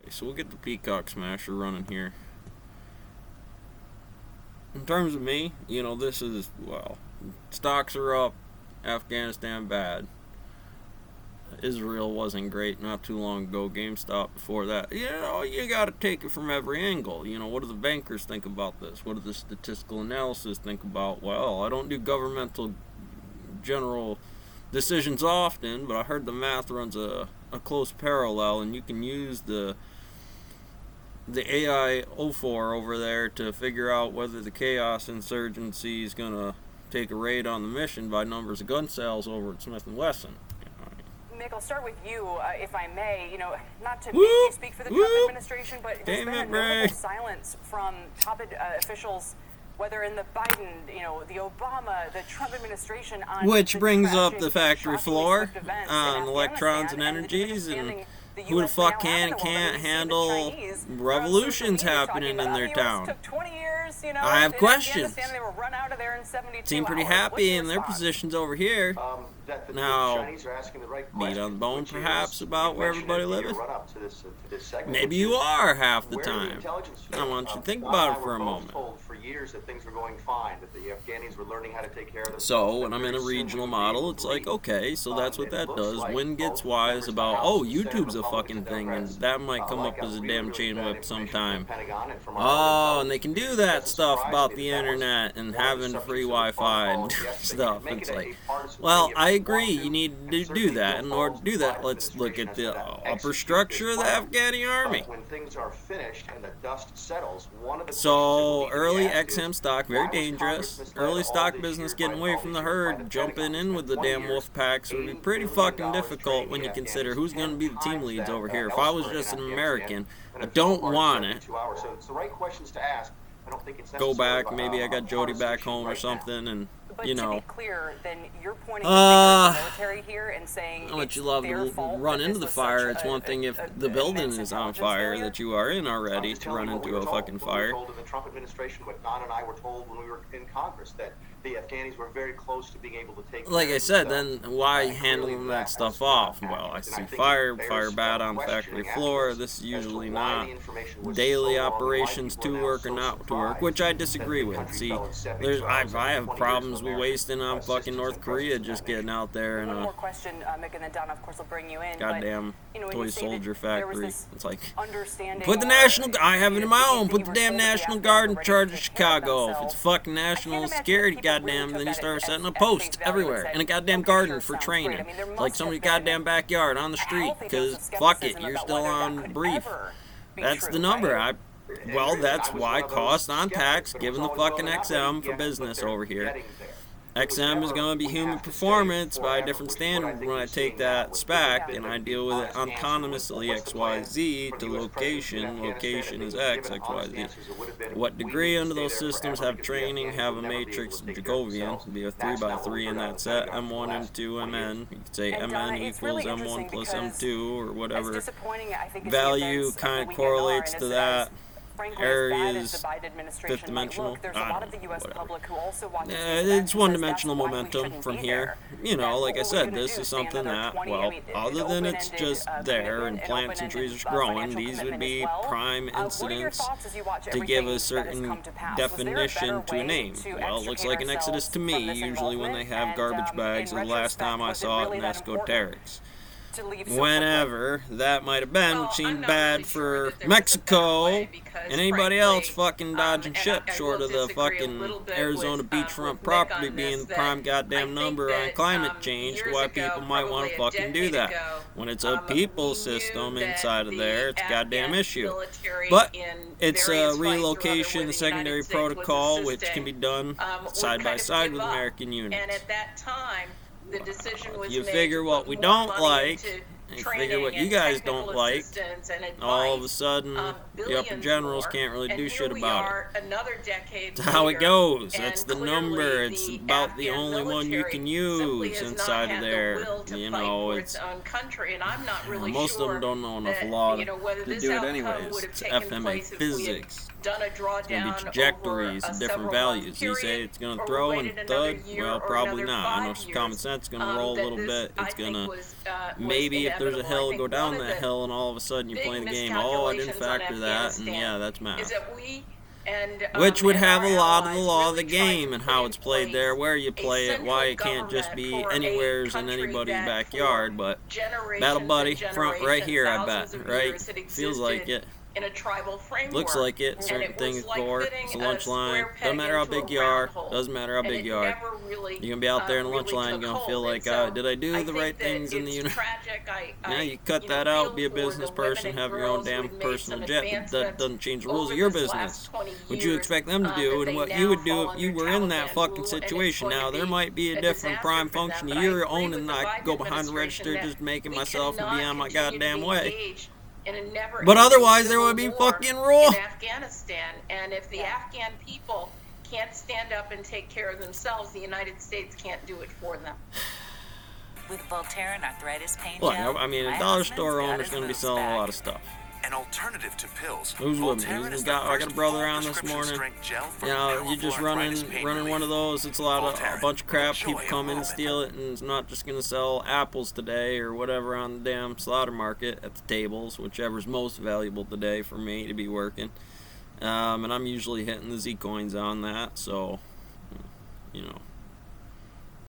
So we'll get the Peacock Smasher running here. In terms of me, this is, well, stocks are up, Afghanistan bad. Israel wasn't great not too long ago, GameStop before that. You gotta take it from every angle. What do the bankers think about this? What do the statistical analysis think about? Well, I don't do governmental general decisions often, but I heard the math runs a close parallel, and you can use the AI 04 over there to figure out whether the chaos insurgency is gonna take a raid on the mission by numbers of gun sales over at Smith & Wesson. Mick, I'll start with you, if I may. Not to make you speak for the Trump administration, but there's been a notable silence from top officials, whether in the Biden, the Obama, the Trump administration, on which brings up the factory floor on electrons and energies, and who the fuck can and can't handle revolutions happening in their town. I have questions. Seem pretty happy in their positions over here. Now, meat on the bone perhaps about where everybody lives? Maybe you are half the time. I want you to think about it for a moment. So, when I'm in a regional model, it's like, okay, so that's what that does. Win gets wise about, oh, YouTube's a fucking thing, and that might come up as a damn chain whip sometime. Oh, and they can do that stuff about the internet and having free Wi-Fi and stuff. It's like, well, I agree, you need to do that. In order to do that, let's look at the upper structure of the Afghani army. So, early XM stock, very dangerous. Early stock business getting away from the herd, jumping in with the damn wolf packs would be pretty fucking difficult when you consider who's going to be the team leads over here. If I was just an American, I don't want it. Go back, maybe I got Jody back home or something, and But to be clear, then you're pointing to the military here and saying how much you love to run into the fire. It's one thing if the building is on fire that you are in already to run into a fucking fire. The Trump administration, what Don and I were told when we were in Congress, that the Afghanis were very close to being able to take. Like I said, then why handling that stuff off? Well, I see fire bad on the factory floor. This is usually not daily operations to work or not to work, which I disagree with. See, I have problems with wasting on fucking North Korea just getting out there and one more question, Mick, and then Don, of course, will bring you in. Goddamn toy soldier factory. It's like, put put the National. I have it in my own. Put the damn National Guard in charge of Chicago. If it's fucking national security, goddamn, then you start setting up posts everywhere in a goddamn garden for training, like somebody's goddamn backyard on the street. Because fuck it, you're still on brief. That's the number. Well, that's why cost on tax, given the fucking XM for business over here. XM is going to be human performance by a different standard when I take that SPAC and I deal with it autonomously XYZ to location. Location is X, XYZ. What degree under those systems have training, have a matrix Jacobian, be a 3x3 in that set, M1, M2, MN. You could say MN equals M1 plus M2 or whatever value kind of correlates to that. Areas, fifth dimensional, it's one-dimensional momentum from here. Like I said, this is something that, well, other than it's just there and plants and trees are growing, these would be prime incidents to give a certain definition to a name. Well, it looks like an exodus to me, usually when they have garbage bags, the last time I saw it in esoterics. Whenever that might have been, which seemed bad for Mexico and anybody else fucking dodging ship short of the fucking Arizona beachfront property being the prime goddamn number on climate change to why people might want to fucking do that. When it's a people system inside of there, it's a goddamn issue. But it's a relocation secondary protocol which can be done side by side with American units. And at that time, the decision was you figure what we don't like, and you figure what you guys don't like, all of a sudden the upper generals can't really do shit about it. It's how it goes. That's the number. It's about the only one you can use inside of there. It's most of them don't know enough law to do it anyways. It's FMA physics. It's going to be trajectories and different values. You say it's going to throw and thud? Well, probably not. I know some common sense is going to roll a little bit. It's going to maybe there's a inevitable. I hill, think go down one of that the hill, and all of a sudden you're big playing the game. Oh, I didn't miscalculations on factor that, and Afghanistan yeah, that's is math. that we and Which would and have our a lot of the allies law of the really tried game to and put how in it's played there, place where you a play it, why it central can't just be government for a anywhere's in country anybody's that backyard, for but generations Battle and Buddy, front right generations, here, I bet, thousands of right? years, it Feels like existed it. in a tribal framework. Looks like it. And Certain it was things like for fitting it's a a lunch line. square peg Doesn't matter how into a big you are. round hole. Doesn't matter how And big it you are. never really, You're gonna be out there in a lunch really line. took You're gonna feel hold. like, And so did I do I the think right that things in the it's unit? tragic. Yeah, you cut that out. Be a business person. Have your own damn personal jet. But that doesn't change the rules of your business. What you expect them to do, and what you would do if you were in that fucking situation. Now there might be a different prime function of your own, and I could go behind the register just making myself and be on my goddamn way. But otherwise, there would be fucking rule. In Afghanistan, and if the Afghan people can't stand up and take care of themselves, the United States can't do it for them. With Voltaren arthritis pain Look, gel, I mean, a my dollar husband's store got owner's his going to be moves selling a back. lot of stuff. An alternative to pills. Who's with me? Voltaren is I the got a first brother full on this prescription morning. strength gel for You know, you powerful just arthritis pain running relief. one of those. It's a lot of Voltaren a bunch of crap. will show People you come in and improvement. steal it, and it's not just going to sell apples today or whatever on the damn slaughter market at the tables, whichever's most valuable today for me to be working. And I'm usually hitting the Z coins on that, so you know.